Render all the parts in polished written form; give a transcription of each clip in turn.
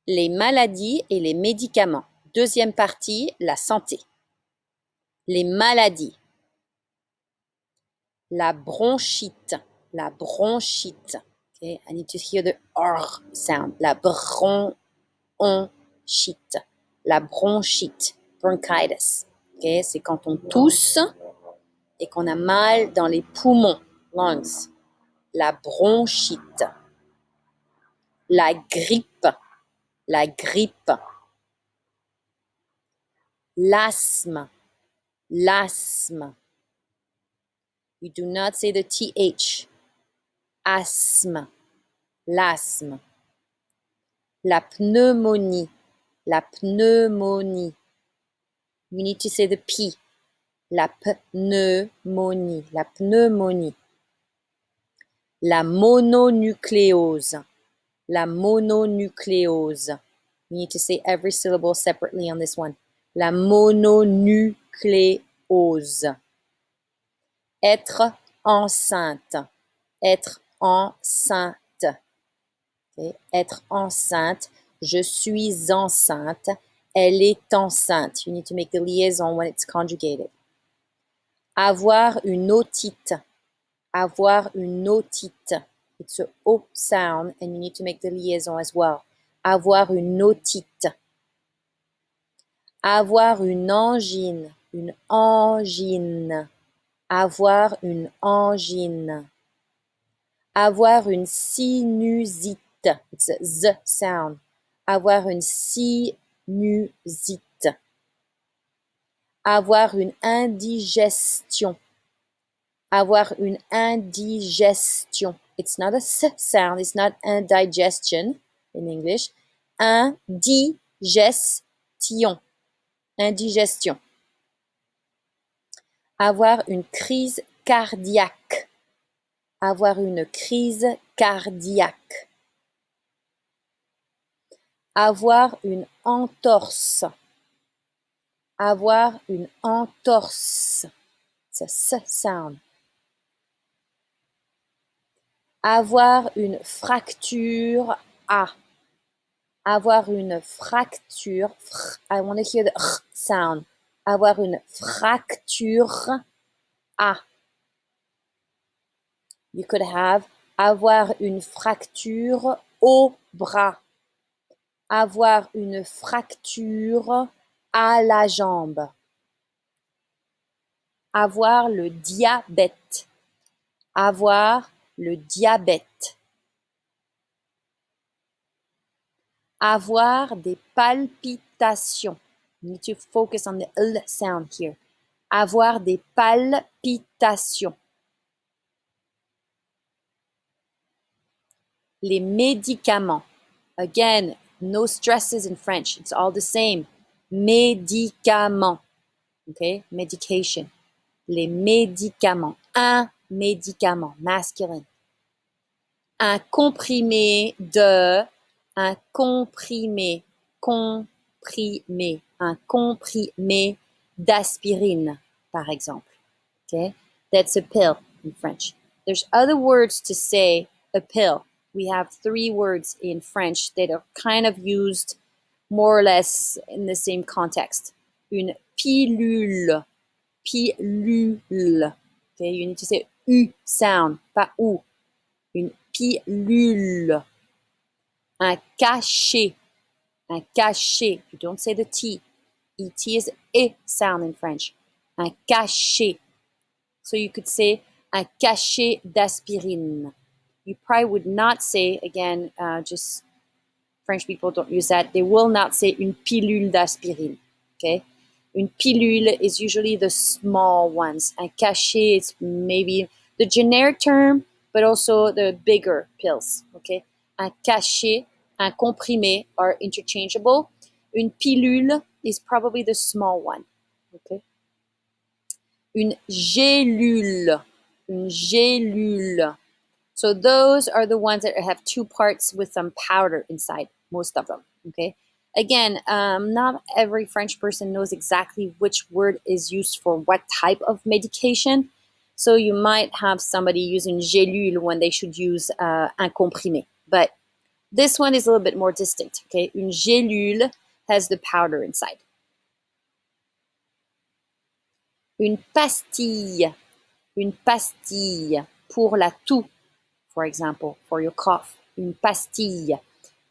Les maladies et les médicaments. Deuxième partie, la santé. Les maladies. La bronchite. La bronchite. Okay, I need to hear the R sound. La bronchite. La bronchite. Bronchitis. Okay, c'est quand on tousse et qu'on a mal dans les poumons. Lungs. La bronchite. La grippe. La grippe. L'asthme. L'asthme. You do not say the TH. Asthme. L'asthme. La pneumonie. La pneumonie. You need to say the P. La pneumonie. La pneumonie. La mononucléose. La mononucléose. You need to say every syllable separately on this one. La mononucléose. Être enceinte. Être enceinte. Okay. Être enceinte. Je suis enceinte. Elle est enceinte. You need to make the liaison when it's conjugated. Avoir une otite. Avoir une otite. It's a O sound and you need to make the liaison as well. Avoir une otite. Avoir une angine. Une angine. Avoir une angine. Avoir une sinusite. It's a Z sound. Avoir une sinusite. Avoir une indigestion. Avoir une indigestion. It's not a S sound. It's not indigestion in English. Indigestion. Indigestion. Avoir une crise cardiaque. Avoir une crise cardiaque. Avoir une entorse. Avoir une entorse. It's a S sound. Avoir une fracture A. Avoir une fracture. I want to hear the sound. Avoir une fracture A. You could have avoir une fracture au bras. Avoir une fracture à la jambe. Avoir le diabète. Avoir le diabète. Avoir des palpitations. You need to focus on the L sound here. Avoir des palpitations. Les médicaments. Again, no stresses in French. It's all the same. Médicaments. Okay? Medication. Les médicaments. Un médicament. Masculine. Un comprimé de. Un comprimé. Comprimé. Un comprimé d'aspirine, par exemple. Okay? That's a pill in French. There's other words to say a pill. We have 3 words in French that are kind of used more or less in the same context. Une pilule. Pilule. Okay, you need to say U sound, pas OU. Une pilule. Un cachet. Un cachet. You don't say the T. ET is E sound in French. Un cachet. So you could say un cachet d'aspirine. You probably would not say, again, just French people don't use that. They will not say une pilule d'aspirine. Okay? Une pilule is usually the small ones. Un cachet is maybe the generic term, but also the bigger pills. Okay? Un cachet, un comprimé are interchangeable. Une pilule is probably the small one. Okay? Une gélule. Une gélule. So those are the ones that have 2 parts with some powder inside, most of them, okay? Again, not every French person knows exactly which word is used for what type of medication. So you might have somebody using gélule when they should use un comprimé. But This one is a little bit more distinct, okay? Une gélule has the powder inside. Une pastille pour la toux, for example, for your cough. Une pastille.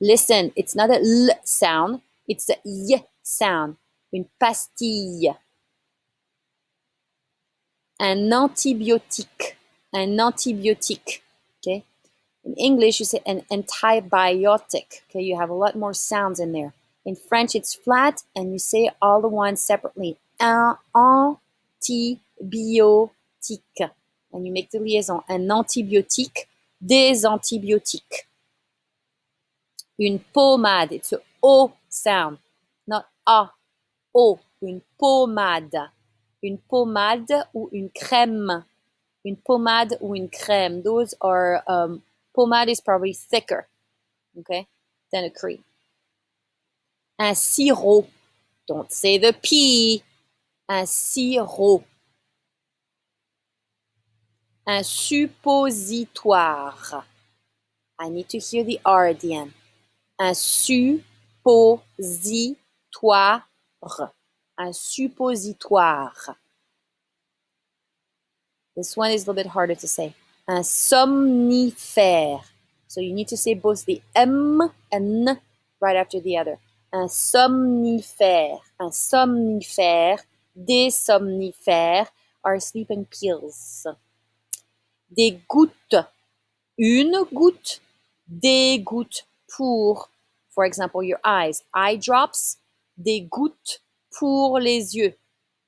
Listen, it's not a L sound, it's a Y sound. Une pastille. Un antibiotique. Okay? In English, you say an antibiotic. Okay, you have a lot more sounds in there. In French, it's flat, and you say all the ones separately. Un antibiotique. And you make the liaison. Un antibiotique, des antibiotiques. Une pommade, it's a O sound, not A. O, une pommade. Une pommade ou une crème. Une pommade ou une crème. Those are, pommade is probably thicker, okay, than a cream. Un sirop. Don't say the P. Un sirop. Un suppositoire. I need to hear the R at the end. Un suppositoire. Un suppositoire. This one is a little bit harder to say. Un somnifère. So you need to say both the M and N right after the other. Un somnifère. Un somnifère. Des somnifères are sleeping pills. Des gouttes. Une goutte. Des gouttes pour, for example, your eyes. Eye drops. Des gouttes pour les yeux.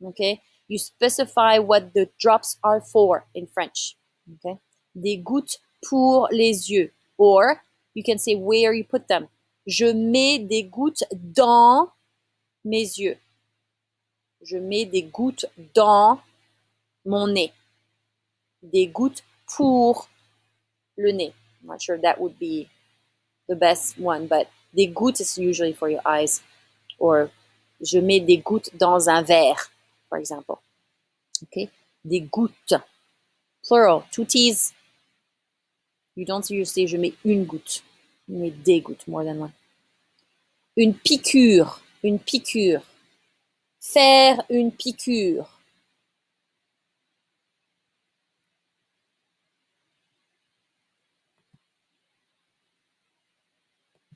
Okay? You specify what the drops are for in French. Okay? Des gouttes pour les yeux. Or, you can say where you put them. Je mets des gouttes dans mes yeux. Je mets des gouttes dans mon nez. Des gouttes pour le nez. I'm not sure that would be the best one, but des gouttes is usually for your eyes. Or, je mets des gouttes dans un verre, for example. Okay? Des gouttes. Plural, two T's. You don't usually say je mets une goutte. You mets des gouttes, more than one. Une piqûre. Une piqûre. Faire une piqûre.